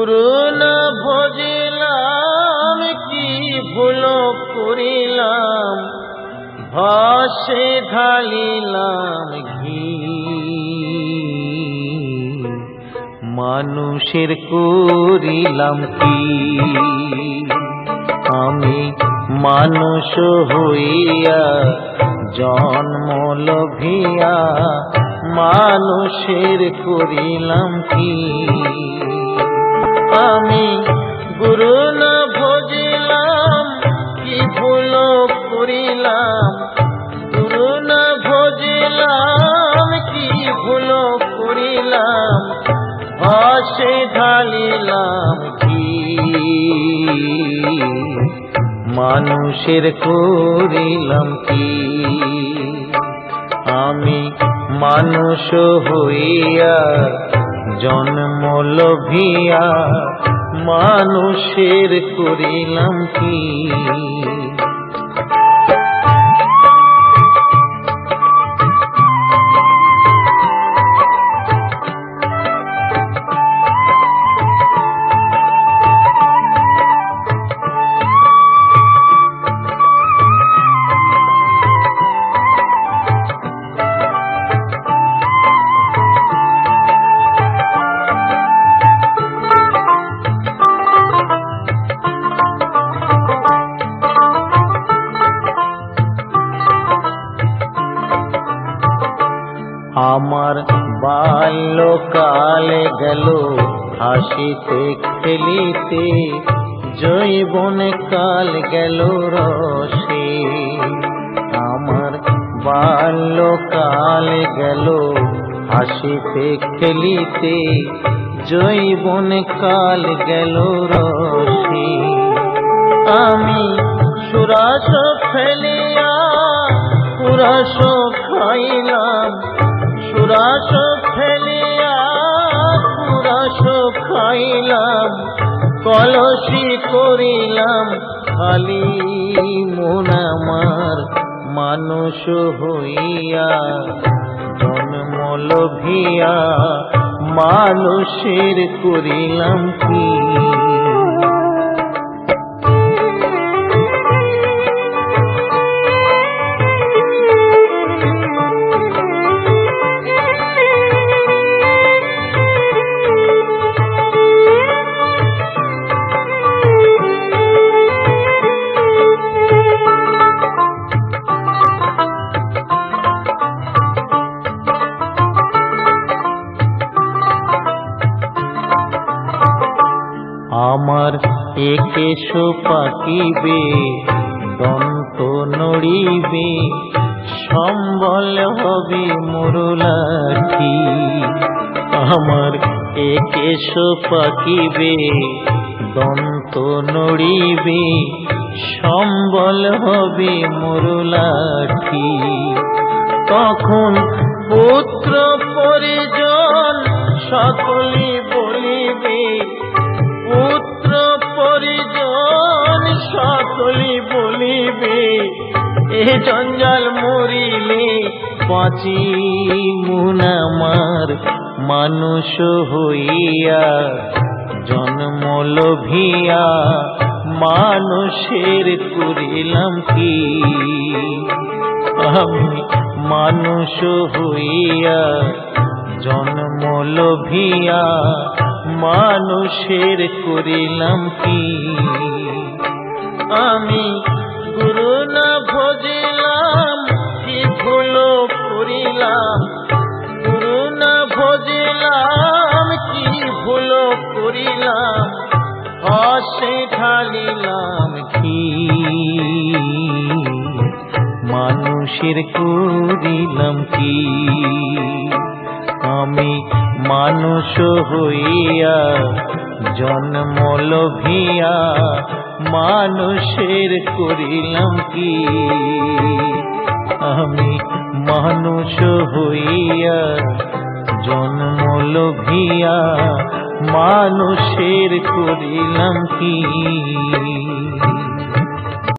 গুরু না ভজিলাম কি ভুল করিলাম, ভাসে ঢালিলাম ঘি। মানুষের করিলাম কি আমি, মানুষ হইয়া জন্ম লভিয়া মানুষের করিলাম কি আমি। গুরু না ভজিলাম কি ভুল করিলাম, গুরু না ভজিলাম কি ভুল করিলাম, ভাসে ঢালিলাম ঘি। মানুষের করিলাম কি আমি, মানুষ হইয়া জন্ম লভিয়া মানুষের করিলাম কি। আমার বাল্যকালে গেল হাসিতে খেলিতে, যৌবনে কাল গেল রসে। আমার বাল্যকালে গেল হাসিতে খেলিতে, যৌবনে কাল গেল রসে। আমি সুরাস ফেলিয়া পুরাস খাইলাম, সুরাস ফেলিয়া পুরাস খাইলাম, কলসি করিলাম খালি মন আমার। মানুষ হইয়া জন্ম লভিয়া মানুষের করিলাম কি। আমার একেশ পাকিবে দন্ত নড়িবে, সম্বল হবে মুরলাঠি। আমার একেশ পাকিবে দন্ত নড়িবে, সম্বল হবে মুরলাঠি। তখন পুত্র পরিজন সকলে বলিবে, পুত্র পরিজন সকলে বলিবে, এ জঞ্জাল মরিলে বাঁচি মন আমার। মানুষ হইয়া জন্ম লভিয়া মানুষের করিলাম কি আমি। মানুষ হইয়া জন্ম লভিয়া মানুষের করিলাম কি আমি। গুরু না ভজিলাম কি ভুল করিলাম, গুরু না ভজিলাম কি ভুল করিলাম, ভাসে ঢালিলাম ঘি। মানুষের করিলাম কি আমি, মানুষ হইয়া জন্ম লভিয়া মানুষের করিলাম কি আমি। মানুষ হইয়া জন্ম লভিয়া মানুষের করিলাম কি।